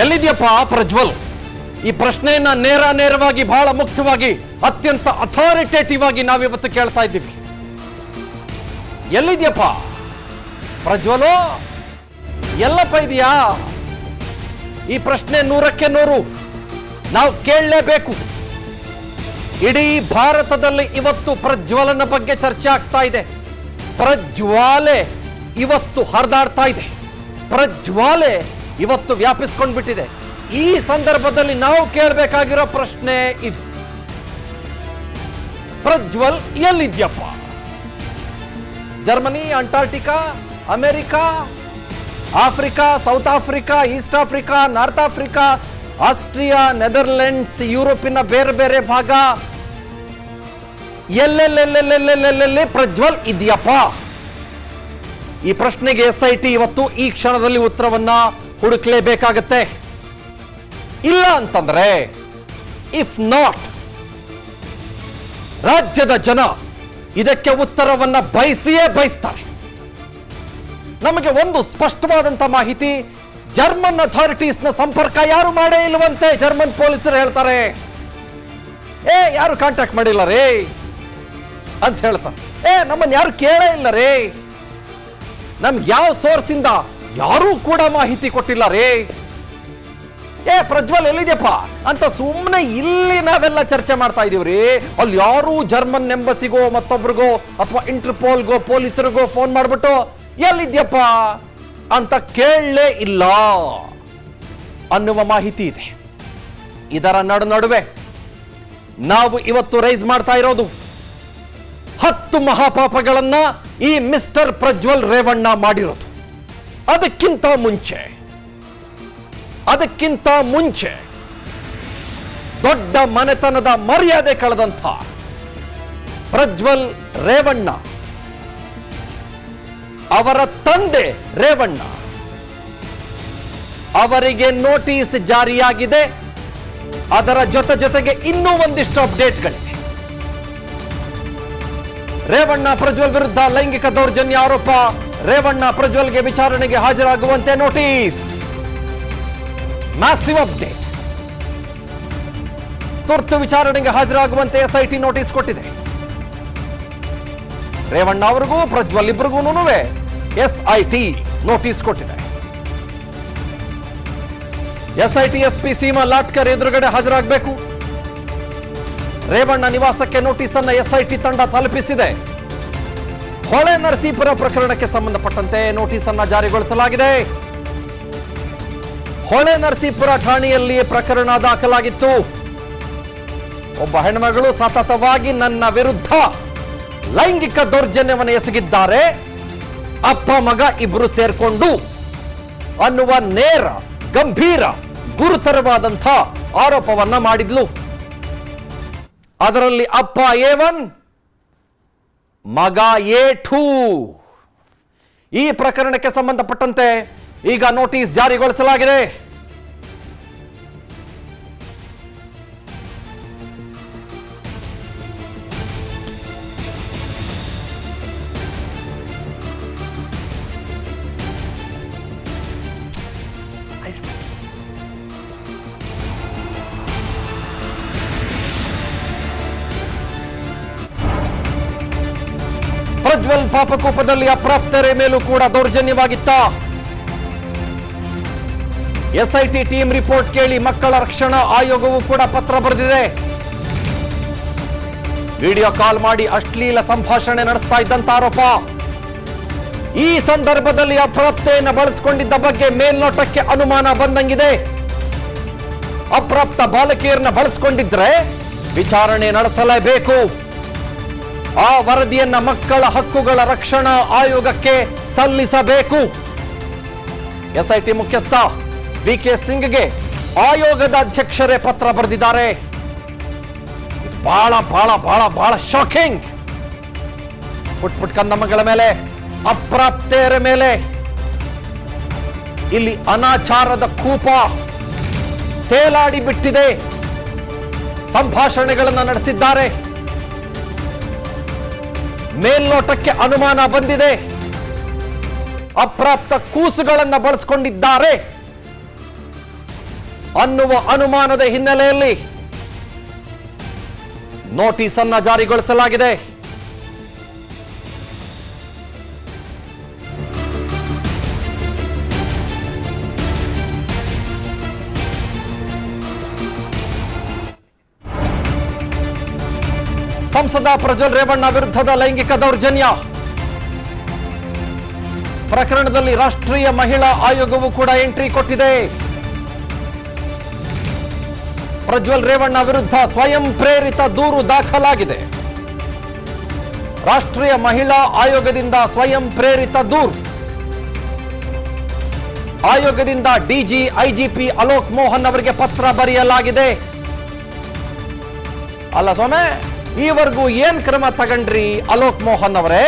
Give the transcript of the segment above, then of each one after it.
ಎಲ್ಲಿದೆಯಪ್ಪ ಪ್ರಜ್ವಲ್? ಈ ಪ್ರಶ್ನೆಯನ್ನ ನೇರವಾಗಿ ಬಹಳ ಮುಖ್ಯವಾಗಿ ಅತ್ಯಂತ ಅಥಾರಿಟೇಟಿವ್ ಆಗಿ ನಾವಿವತ್ತು ಕೇಳ್ತಾ ಇದ್ದೀವಿ. ಎಲ್ಲಿದೆಯಪ್ಪ ಪ್ರಜ್ವಲ್? ಎಲ್ಲಪ್ಪ ಇದೆಯಾ? ಈ ಪ್ರಶ್ನೆ 100ಕ್ಕೆ 100 ನಾವು ಕೇಳಲೇಬೇಕು. ಇಡೀ ಭಾರತದಲ್ಲಿ ಇವತ್ತು ಪ್ರಜ್ವಲನ ಬಗ್ಗೆ ಚರ್ಚೆ ಆಗ್ತಾ ಇದೆ. ಪ್ರಜ್ವಾಲೆ ಇವತ್ತು ಹರಿದಾಡ್ತಾ ಇದೆ. ಪ್ರಜ್ವಾಲೆ ಇವತ್ತು ವ್ಯಾಪಿಸ್ಕೊಂಡ್ಬಿಟ್ಟಿದೆ. ಈ ಸಂದರ್ಭದಲ್ಲಿ ನಾವು ಕೇಳಬೇಕಾಗಿರೋ ಪ್ರಶ್ನೆ ಇದು, ಪ್ರಜ್ವಲ್ ಎಲ್ಲಿದ್ಯಪ್ಪ? Germany, Antarctica, America, Africa, South Africa, East Africa, North Africa, Austria, Netherlands, ಯುರೋಪಿನ ಬೇರೆ ಬೇರೆ ಭಾಗ, ಎಲ್ಲೆಲ್ಲೆಲ್ಲೆಲ್ಲೆಲ್ಲೆಲ್ಲೆಲ್ಲೆ ಪ್ರಜ್ವಲ್ ಇದೆಯಪ್ಪ? ಈ ಪ್ರಶ್ನೆಗೆ SIT ಇವತ್ತು ಈ ಕ್ಷಣದಲ್ಲಿ ಉತ್ತರವನ್ನ ಹುಡುಕ್ಲೇಬೇಕಾಗತ್ತೆ. ಇಲ್ಲ ಅಂತಂದ್ರೆ, ಇಫ್ ನಾಟ್, ರಾಜ್ಯದ ಜನ ಇದಕ್ಕೆ ಉತ್ತರವನ್ನ ಬಯಸ್ತಾರೆ. ನಮಗೆ ಒಂದು ಸ್ಪಷ್ಟವಾದಂತ ಮಾಹಿತಿ, ಜರ್ಮನ್ ಅಥಾರಿಟೀಸ್ನ ಸಂಪರ್ಕ ಯಾರು ಮಾಡೇ ಇಲ್ವಂತೆ. ಜರ್ಮನ್ ಪೊಲೀಸರು ಹೇಳ್ತಾರೆ, ಯಾರು ಕಾಂಟ್ಯಾಕ್ಟ್ ಮಾಡಿಲ್ಲ ರೇ ಅಂತ ಹೇಳ್ತಾರೆ. ನಮ್ಮನ್ನು ಯಾರು ಕೇಳೇ ಇಲ್ಲ ರೇ, ನಮ್ಗೆ ಯಾವ ಸೋರ್ಸ್ ಇಂದ ಯಾರೂ ಕೂಡ ಮಾಹಿತಿ ಕೊಟ್ಟಿಲ್ಲ ರೇ. ಪ್ರಜ್ವಲ್ ಎಲ್ಲಿದೆಯಪ್ಪ ಅಂತ ಸುಮ್ಮನೆ ಇಲ್ಲಿ ನಾವೆಲ್ಲ ಚರ್ಚೆ ಮಾಡ್ತಾ ಇದೀವ್ರಿ. ಅಲ್ಲಿ ಯಾರು ಜರ್ಮನ್ ಎಂಬಸಿಗೋ ಮತ್ತೊಬ್ರಿಗೋ ಅಥವಾ ಇಂಟರ್ಪೋಲ್ಗೋ ಪೊಲೀಸರಿಗೋ ಫೋನ್ ಮಾಡ್ಬಿಟ್ಟು ಎಲ್ಲಿದ್ಯಪ್ಪ ಅಂತ ಕೇಳಲೇ ಇಲ್ಲ ಅನ್ನುವ ಮಾಹಿತಿ ಇದೆ. ಇದರ ನಡುವೆ ನಾವು ಇವತ್ತು ರೈಸ್ ಮಾಡ್ತಾ ಇರೋದು 10 ಮಹಾಪಾಪಗಳನ್ನ ಈ ಮಿಸ್ಟರ್ ಪ್ರಜ್ವಲ್ ರೇವಣ್ಣ ಮಾಡಿರೋದು. ಅದಕ್ಕಿಂತ ಮುಂಚೆ ದೊಡ್ಡ ಮನೆತನದ ಮರ್ಯಾದೆ ಕಳೆದಂಥ ಪ್ರಜ್ವಲ್ ರೇವಣ್ಣ ಅವರ ತಂದೆ ರೇವಣ್ಣ ಅವರಿಗೆ ನೋಟಿಸ್ ಜಾರಿಯಾಗಿದೆ. ಅದರ ಜೊತೆಗೆ ಇನ್ನೂ ಒಂದಿಷ್ಟು ಅಪ್ಡೇಟ್ಗಳಿವೆ. ರೇವಣ್ಣ ಪ್ರಜ್ವಲ್ ವಿರುದ್ಧ ಲೈಂಗಿಕ ದೌರ್ಜನ್ಯ ಆರೋಪ. ರೇವಣ್ಣ ಪ್ರಜ್ವಲ್ಗೆ ವಿಚಾರಣೆಗೆ ಹಾಜರಾಗುವಂತೆ ನೋಟಿಸ್. Massive update. ತುರ್ತು ವಿಚಾರಣೆಗೆ ಹಾಜರಾಗುವಂತೆ SIT ನೋಟಿಸ್ ಕೊಟ್ಟಿದೆ. ರೇವಣ್ಣ ಅವರಿಗೂ ಪ್ರಜ್ವಲ್ ಇಬ್ಬರಿಗೂ SIT ನೋಟಿಸ್ ಕೊಟ್ಟಿದೆ. SIT SP ಸೀಮಾ ಲಾಟ್ಕರ್ ಎದುರುಗಡೆ ಹಾಜರಾಗಬೇಕು. ರೇವಣ್ಣ ನಿವಾಸಕ್ಕೆ ನೋಟಿಸ್ ಅನ್ನ SIT ತಂಡ ತಲುಪಿಸಿದೆ. ಹೊಳೆ ನರಸೀಪುರ ಪ್ರಕರಣಕ್ಕೆ ಸಂಬಂಧಪಟ್ಟಂತೆ ನೋಟಿಸ್ ಅನ್ನ ಜಾರಿಗೊಳಿಸಲಾಗಿದೆ. ಹೊಳೆ ನರಸೀಪುರ ಠಾಣೆಯಲ್ಲಿ ಪ್ರಕರಣ ದಾಖಲಾಗಿತ್ತು. ಒಬ್ಬ ಹೆಣ್ಮಗಳು ಸತತವಾಗಿ ನನ್ನ ವಿರುದ್ಧ ಲೈಂಗಿಕ ದೌರ್ಜನ್ಯವನ್ನು ಎಸಗಿದ್ದಾರೆ, ಅಪ್ಪ ಮಗ ಇಬ್ರು ಸೇರ್ಕೊಂಡು ಅನ್ನುವ ನೇರ, ಗಂಭೀರ, ಗುರುತರವಾದಂಥ ಆರೋಪವನ್ನ ಮಾಡಿದ್ಲು. ಅದರಲ್ಲಿ ಅಪ್ಪ A1, ಮಗ A2. ಈ ಪ್ರಕರಣಕ್ಕೆ ಸಂಬಂಧಪಟ್ಟಂತೆ ಈಗ ನೋಟಿಸ್ ಜಾರಿಗೊಳಿಸಲಾಗಿದೆ. ಪ್ರಜ್ವಲ್ ಪಾಪಕೂಪದಲ್ಲಿ ಅಪ್ರಾಪ್ತರ ಮೇಲೂ ಕೂಡ ದೌರ್ಜನ್ಯವಾಗಿತ್ತ. SIT ಟೀಮ್ ರಿಪೋರ್ಟ್ ಕೇಳಿ ಮಕ್ಕಳ ರಕ್ಷಣಾ ಆಯೋಗವು ಕೂಡ ಪತ್ರ ಬರೆದಿದೆ. ವಿಡಿಯೋ ಕಾಲ್ ಮಾಡಿ ಅಶ್ಲೀಲ ಸಂಭಾಷಣೆ ನಡೆಸ್ತಾ ಇದ್ದಂತ ಆರೋಪ. ಈ ಸಂದರ್ಭದಲ್ಲಿ ಅಪ್ರಾಪ್ತೆಯನ್ನು ಬಳಸಿಕೊಂಡಿದ್ದ ಬಗ್ಗೆ ಮೇಲ್ನೋಟಕ್ಕೆ ಅನುಮಾನ ಬಂದಂಗಿದೆ. ಅಪ್ರಾಪ್ತ ಬಾಲಕಿಯರನ್ನ ಬಳಸಿಕೊಂಡಿದ್ರೆ ವಿಚಾರಣೆ ನಡೆಸಲೇಬೇಕು. ಆ ವರದಿಯನ್ನ ಮಕ್ಕಳ ಹಕ್ಕುಗಳ ರಕ್ಷಣಾ ಆಯೋಗಕ್ಕೆ ಸಲ್ಲಿಸಬೇಕು. SIT ಮುಖ್ಯಸ್ಥ VK ಸಿಂಗ್ಗೆ ಆಯೋಗದ ಅಧ್ಯಕ್ಷರೇ ಪತ್ರ ಬರೆದಿದ್ದಾರೆ. ಬಹಳ ಬಹಳ ಬಹಳ ಬಹಳ ಶಾಕಿಂಗ್. ಪುಟ್ ಕಂದಮ್ಮಗಳ ಮೇಲೆ, ಅಪ್ರಾಪ್ತೆಯರ ಮೇಲೆ ಇಲ್ಲಿ ಅನಾಚಾರದ ಕೂಪ ತೇಲಾಡಿ ಬಿಟ್ಟಿದೆ. ಸಂಭಾಷಣೆಗಳನ್ನು ನಡೆಸಿದ್ದಾರೆ. ಮೇಲ್ನೋಟಕ್ಕೆ ಅನುಮಾನ ಬಂದಿದೆ. ಅಪ್ರಾಪ್ತ ಕೂಸುಗಳನ್ನು ಬಳಸಿಕೊಂಡಿದ್ದಾರೆ. ಅನ್ನುವ ಅನುಮಾನದ ಹಿನ್ನೆಲೆಯಲ್ಲಿ ನೋಟಿಸ್ ಅನ್ನು ಜಾರಿಗೊಳಿಸಲಾಗಿದೆ. ಸಂಸದ ಪ್ರಜ್ವಲ್ ರೇವಣ್ಣ ವಿರುದ್ಧದ ಲೈಂಗಿಕ ದೌರ್ಜನ್ಯ ಪ್ರಕರಣದಲ್ಲಿ ರಾಷ್ಟ್ರೀಯ ಮಹಿಳಾ ಆಯೋಗವು ಕೂಡ ಎಂಟ್ರಿ ಕೊಟ್ಟಿದೆ. ಪ್ರಜ್ವಲ್ ರೇವಣ್ಣ ವಿರುದ್ಧ ಸ್ವಯಂ ಪ್ರೇರಿತ ದೂರು ದಾಖಲಾಗಿದೆ. ರಾಷ್ಟ್ರೀಯ ಮಹಿಳಾ ಆಯೋಗದಿಂದ ಸ್ವಯಂ ಪ್ರೇರಿತ ದೂರು. ಆಯೋಗದಿಂದ ಡಿಜಿ ಐಜಿಪಿ ಅಲೋಕ್ ಮೋಹನ್ ಅವರಿಗೆ ಪತ್ರ ಬರೆಯಲಾಗಿದೆ. ಅಲ್ಲ ಸ್ವಾಮಿ, ಈವರೆಗೂ ಏನ್ ಕ್ರಮ ತಗೊಂಡ್ರಿ ಅಲೋಕ್ ಮೋಹನ್ ಅವರೇ?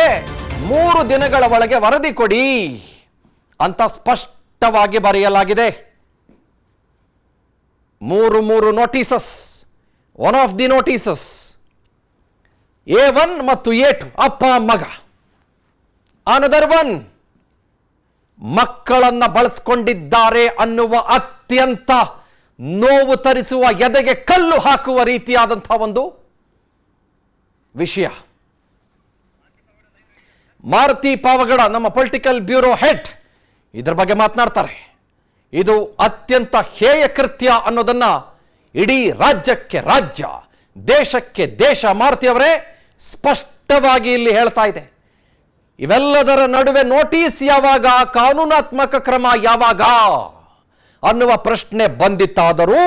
3 ದಿನಗಳ ಒಳಗೆ ವರದಿ ಕೊಡಿ ಅಂತ ಸ್ಪಷ್ಟವಾಗಿ ಬರೆಯಲಾಗಿದೆ. 3 notices. One of the notices A1 ಮತ್ತು A2 ಅಪ್ಪ ಮಗ. ಅನದರ್ ಒನ್ ಮಕ್ಕಳನ್ನ ಬಳಸ್ಕೊಂಡಿದ್ದಾರೆ ಅನ್ನುವ ಅತ್ಯಂತ ನೋವು ತರಿಸುವ, ಎದೆಗೆ ಕಲ್ಲು ಹಾಕುವ ರೀತಿಯಾದಂತಹ ಒಂದು ವಿಷಯ. ಮಾರುತಿ ಪಾವಗಡ, ನಮ್ಮ ಪೊಲಿಟಿಕಲ್ ಬ್ಯೂರೋ ಹೆಡ್, ಇದರ ಬಗ್ಗೆ ಮಾತನಾಡ್ತಾರೆ. ಇದು ಅತ್ಯಂತ ಹೇಯ ಕೃತ್ಯ ಅನ್ನೋದನ್ನ ಇಡೀ ರಾಜ್ಯಕ್ಕೆ ರಾಜ್ಯ, ದೇಶಕ್ಕೆ ದೇಶ ಮಾರುತಿ ಅವರೇ ಸ್ಪಷ್ಟವಾಗಿ ಇಲ್ಲಿ ಹೇಳ್ತಾ ಇದೆ. ಇವೆಲ್ಲದರ ನಡುವೆ ನೋಟಿಸ್ ಯಾವಾಗ, ಕಾನೂನಾತ್ಮಕ ಕ್ರಮ ಯಾವಾಗ ಅನ್ನುವ ಪ್ರಶ್ನೆ ಬಂದಿತ್ತಾದರೂ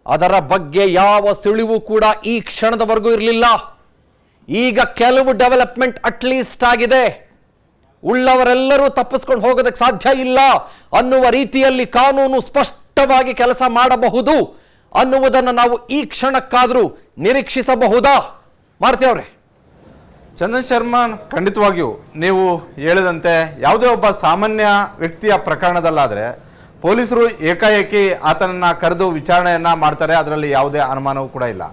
ಅದರ ಬಗ್ಗೆ ಯಾವ ಸುಳಿವು ಕೂಡ ಈ ಕ್ಷಣದವರೆಗೂ ಇರಲಿಲ್ಲ. ಈಗ ಕೆಲವು ಡೆವಲಪ್ಮೆಂಟ್ ಅಟ್ಲೀಸ್ಟ್ ಆಗಿದೆ. ಉಳ್ಳವರೆಲ್ಲರೂ ತಪ್ಪಿಸ್ಕೊಂಡು ಹೋಗೋದಕ್ಕೆ ಸಾಧ್ಯ ಇಲ್ಲ ಅನ್ನುವ ರೀತಿಯಲ್ಲಿ ಕಾನೂನು ಸ್ಪಷ್ಟವಾಗಿ ಕೆಲಸ ಮಾಡಬಹುದು ಅನ್ನುವುದನ್ನು ನಾವು ಈ ಕ್ಷಣಕ್ಕಾದರೂ ನಿರೀಕ್ಷಿಸಬಹುದಾ ಮಾರುತಿ ಅವರೇ? ಚಂದನ್ ಶರ್ಮಾ, ಖಂಡಿತವಾಗಿಯೂ ನೀವು ಹೇಳಿದಂತೆ ಯಾವುದೇ ಒಬ್ಬ ಸಾಮಾನ್ಯ ವ್ಯಕ್ತಿಯ ಪ್ರಕರಣದಲ್ಲಾದರೆ ಪೊಲೀಸರು ಏಕಾಏಕಿ ಆತನನ್ನು ಕರೆದು ವಿಚಾರಣೆಯನ್ನು ಮಾಡ್ತಾರೆ, ಅದರಲ್ಲಿ ಯಾವುದೇ ಅನುಮಾನವೂ ಕೂಡ ಇಲ್ಲ.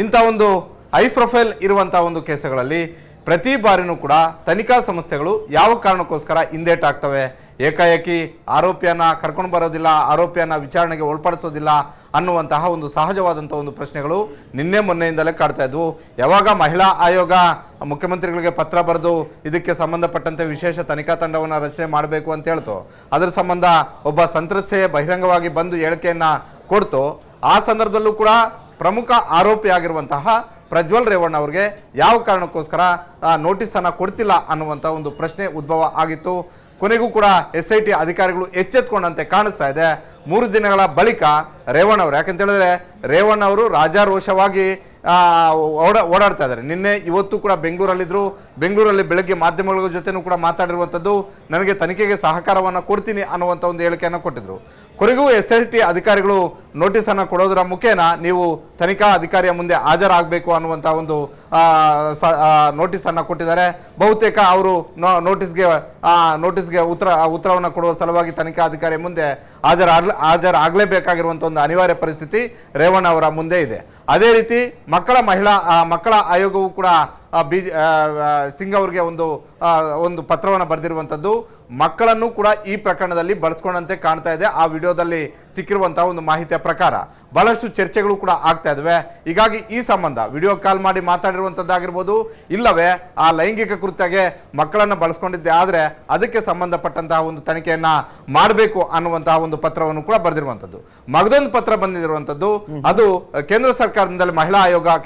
ಇಂಥ ಒಂದು ಹೈ ಪ್ರೊಫೈಲ್ ಇರುವಂಥ ಒಂದು ಕೇಸುಗಳಲ್ಲಿ ಪ್ರತಿ ಬಾರಿನೂ ಕೂಡ ತನಿಖಾ ಸಂಸ್ಥೆಗಳು ಯಾವ ಕಾರಣಕ್ಕೋಸ್ಕರ ಹಿಂದೇಟಾಗ್ತವೆ, ಏಕಾಏಕಿ ಆರೋಪಿಯನ್ನು ಕರ್ಕೊಂಡು ಬರೋದಿಲ್ಲ, ಆರೋಪಿಯನ್ನು ವಿಚಾರಣೆಗೆ ಒಳಪಡಿಸೋದಿಲ್ಲ ಅನ್ನುವಂತಹ ಒಂದು ಸಹಜವಾದಂಥ ಒಂದು ಪ್ರಶ್ನೆಗಳು ನಿನ್ನೆ ಮೊನ್ನೆಯಿಂದಲೇ ಕಾಡ್ತಾ ಇದ್ವು. ಯಾವಾಗ ಮಹಿಳಾ ಆಯೋಗ ಮುಖ್ಯಮಂತ್ರಿಗಳಿಗೆ ಪತ್ರ ಬರೆದು ಇದಕ್ಕೆ ಸಂಬಂಧಪಟ್ಟಂತೆ ವಿಶೇಷ ತನಿಖಾ ತಂಡವನ್ನು ರಚನೆ ಮಾಡಬೇಕು ಅಂತ ಹೇಳ್ತು, ಅದರ ಸಂಬಂಧ ಒಬ್ಬ ಸಂತ್ರಸ್ತೆ ಬಹಿರಂಗವಾಗಿ ಬಂದು ಹೇಳಿಕೆಯನ್ನು ಕೊಡ್ತು, ಆ ಸಂದರ್ಭದಲ್ಲೂ ಕೂಡ ಪ್ರಮುಖ ಆರೋಪಿಯಾಗಿರುವಂತಹ ಪ್ರಜ್ವಲ್ ರೇವಣ್ಣ ಅವರಿಗೆ ಯಾವ ಕಾರಣಕ್ಕೋಸ್ಕರ ನೋಟಿಸನ್ನು ಕೊಡ್ತಿಲ್ಲ ಅನ್ನುವಂಥ ಒಂದು ಪ್ರಶ್ನೆ ಉದ್ಭವ ಆಗಿತ್ತು. ಕೊನೆಗೂ ಕೂಡ SIT ಅಧಿಕಾರಿಗಳು ಎಚ್ಚೆತ್ಕೊಂಡಂತೆ ಕಾಣಿಸ್ತಾ ಇದೆ. 3 ದಿನಗಳ ಬಳಿಕ ರೇವಣ್ಣ ಅವರು, ಯಾಕಂತ ಹೇಳಿದ್ರೆ ರೇವಣ್ಣ ಅವರು ರಾಜಾರೋಷವಾಗಿ ಓಡಾಡ್ತಾ ಇದ್ದಾರೆ. ನಿನ್ನೆ ಇವತ್ತು ಕೂಡ ಬೆಂಗಳೂರಲ್ಲಿ ಬೆಳಗ್ಗೆ ಮಾಧ್ಯಮಗಳ ಜೊತೆನೂ ಕೂಡ ಮಾತಾಡಿರುವಂಥದ್ದು, ನನಗೆ ತನಿಖೆಗೆ ಸಹಕಾರವನ್ನು ಕೊಡ್ತೀನಿ ಅನ್ನುವಂಥ ಒಂದು ಹೇಳಿಕೆಯನ್ನು ಕೊಟ್ಟಿದ್ರು. ಕೊನೆಗೂ SIT ಅಧಿಕಾರಿಗಳು ನೋಟಿಸನ್ನು ಕೊಡೋದರ ಮುಖೇನ ನೀವು ತನಿಖಾ ಅಧಿಕಾರಿಯ ಮುಂದೆ ಹಾಜರಾಗಬೇಕು ಅನ್ನುವಂಥ ಒಂದು ನೋಟಿಸನ್ನು ಕೊಟ್ಟಿದ್ದಾರೆ. ಬಹುತೇಕ ಅವರು ನೋಟಿಸ್ಗೆ ಉತ್ತರವನ್ನು ಕೊಡುವ ಸಲುವಾಗಿ ತನಿಖಾ ಅಧಿಕಾರಿಯ ಮುಂದೆ ಹಾಜರಾಗಲೇಬೇಕಾಗಿರುವಂಥ ಒಂದು ಅನಿವಾರ್ಯ ಪರಿಸ್ಥಿತಿ ರೇವಣ್ಣ ಅವರ ಮುಂದೆ ಇದೆ. ಅದೇ ರೀತಿ ಮಕ್ಕಳ ಆಯೋಗವು ಕೂಡ ಸಿಂಗ್ ಅವರಿಗೆ ಒಂದು ಪತ್ರವನ್ನು ಬರೆದಿರುವಂಥದ್ದು, ಮಕ್ಕಳನ್ನು ಕೂಡ ಈ ಪ್ರಕರಣದಲ್ಲಿ ಬಳಸ್ಕೊಂಡಂತೆ ಕಾಣ್ತಾ ಇದೆ. ಆ ವಿಡಿಯೋದಲ್ಲಿ ಸಿಕ್ಕಿರುವಂತಹ ಒಂದು ಮಾಹಿತಿಯ ಪ್ರಕಾರ ಬಹಳಷ್ಟು ಚರ್ಚೆಗಳು ಕೂಡ ಆಗ್ತಾ ಇದಾವೆ. ಹೀಗಾಗಿ ಈ ಸಂಬಂಧ ವಿಡಿಯೋ ಕಾಲ್ ಮಾಡಿ ಮಾತಾಡಿರುವಂಥದ್ದಾಗಿರ್ಬೋದು, ಇಲ್ಲವೇ ಆ ಲೈಂಗಿಕ ಕೃತ್ಯಗೆ ಮಕ್ಕಳನ್ನು ಬಳಸ್ಕೊಂಡಿದ್ದೆ ಆದರೆ ಅದಕ್ಕೆ ಸಂಬಂಧಪಟ್ಟಂತಹ ಒಂದು ತನಿಖೆಯನ್ನ ಮಾಡಬೇಕು ಅನ್ನುವಂತಹ ಒಂದು ಪತ್ರವನ್ನು ಕೂಡ ಬರೆದಿರುವಂಥದ್ದು. ಮಗದೊಂದು ಪತ್ರ ಬಂದಿರುವಂಥದ್ದು, ಅದು ಕೇಂದ್ರ ಸರ್ಕಾರದಿಂದಲೇ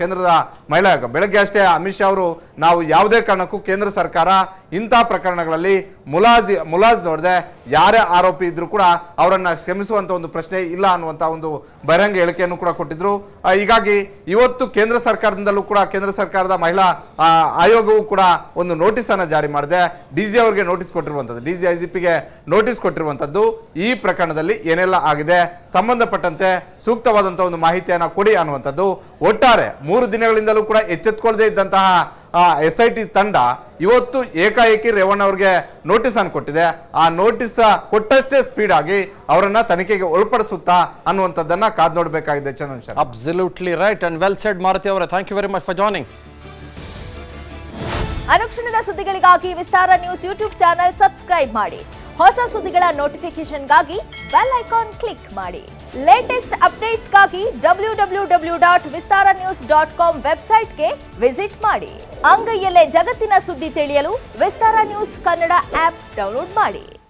ಕೇಂದ್ರದ ಮಹಿಳಾ ಆಯೋಗ. ಬೆಳಗ್ಗೆ ಅಷ್ಟೇ ಅಮಿತ್ ಶಾ ಅವರು, ನಾವು ಯಾವುದೇ ಕಾರಣಕ್ಕೂ ಕೇಂದ್ರ ಸರ್ಕಾರ ಇಂಥ ಪ್ರಕರಣಗಳಲ್ಲಿ ಮುಲಾಜ್ ನೋಡದೆ ಯಾರೇ ಆರೋಪಿ ಇದ್ರೂ ಕೂಡ ಅವರನ್ನು ಕ್ಷಮಿಸುವಂಥ ಒಂದು ಪ್ರಶ್ನೆ ಇಲ್ಲ ಅನ್ನುವಂಥ ಒಂದು ಬಹಿರಂಗ ಹೇಳಿಕೆಯನ್ನು ಕೂಡ ಕೊಟ್ಟಿದ್ರು. ಹೀಗಾಗಿ ಇವತ್ತು ಕೇಂದ್ರ ಸರ್ಕಾರದಿಂದಲೂ ಕೂಡ ಕೇಂದ್ರ ಸರ್ಕಾರದ ಮಹಿಳಾ ಆಯೋಗವು ಕೂಡ ಒಂದು ನೋಟಿಸನ್ನು ಜಾರಿ ಮಾಡಿದೆ. DG ಅವರಿಗೆ ನೋಟಿಸ್ ಕೊಟ್ಟಿರುವಂಥದ್ದು, DG IGPಗೆ ನೋಟಿಸ್ ಕೊಟ್ಟಿರುವಂಥದ್ದು, ಈ ಪ್ರಕರಣದಲ್ಲಿ ಏನೆಲ್ಲ ಆಗಿದೆ ಸಂಬಂಧಪಟ್ಟಂತೆ ಸೂಕ್ತವಾದಂಥ ಒಂದು ಮಾಹಿತಿಯನ್ನು ಕೊಡಿ ಅನ್ನುವಂಥದ್ದು. ಒಟ್ಟಾರೆ 3 ದಿನಗಳಿಂದಲೂ ಕೂಡ ಎಚ್ಚೆತ್ತುಕೊಳ್ಳದೆ ಇದ್ದಂತಹ SIT ತಂಡ ಇವತ್ತು ಏಕಾಏಕಿ ರೇವಣ್ಣ ಅವರಿಗೆ ನೋಟಿಸ್ ಅನ್ನು ಕೊಟ್ಟಿದೆ. ಆ ನೋಟಿಸ್ ಕೊಟ್ಟಷ್ಟೇ ಸ್ಪೀಡ್ ಆಗಿ ಅವರನ್ನ ತನಿಖೆಗೆ ಒಳಪಡಿಸುತ್ತಾ ಅನ್ನುವಂಥದ್ದನ್ನ ಕಾದು ನೋಡಬೇಕಾಗಿದೆ. Chandan Sharma, absolutely right and well said Maruti ಅವರೇ. Thank you very much for joining. ಅನುಕ್ಷಣದ ಸುದ್ದಿಗಳಿಗಾಗಿ Vistara news YouTube channel subscribe ಮಾಡಿ. ಹೊಸ ಸುದ್ದಿಗಳ ನೋಟಿಫಿಕೇಶನ್ಗಾಗಿ ಬೆಲ್ ಐಕಾನ್ ಕ್ಲಿಕ್ ಮಾಡಿ. ಲೇಟೆಸ್ಟ್ ಅಪ್ಡೇಟ್ಸ್ಗಾಗಿ www.vistaranews.com ವೆಬ್ಸೈಟ್ಗೆ ವಿಸಿಟ್ ಮಾಡಿ. ಅಂಗೈಯಲ್ಲೇ ಜಗತ್ತಿನ ಸುದ್ದಿ ತಿಳಿಯಲು Vistara news Kannada app download ಮಾಡಿ.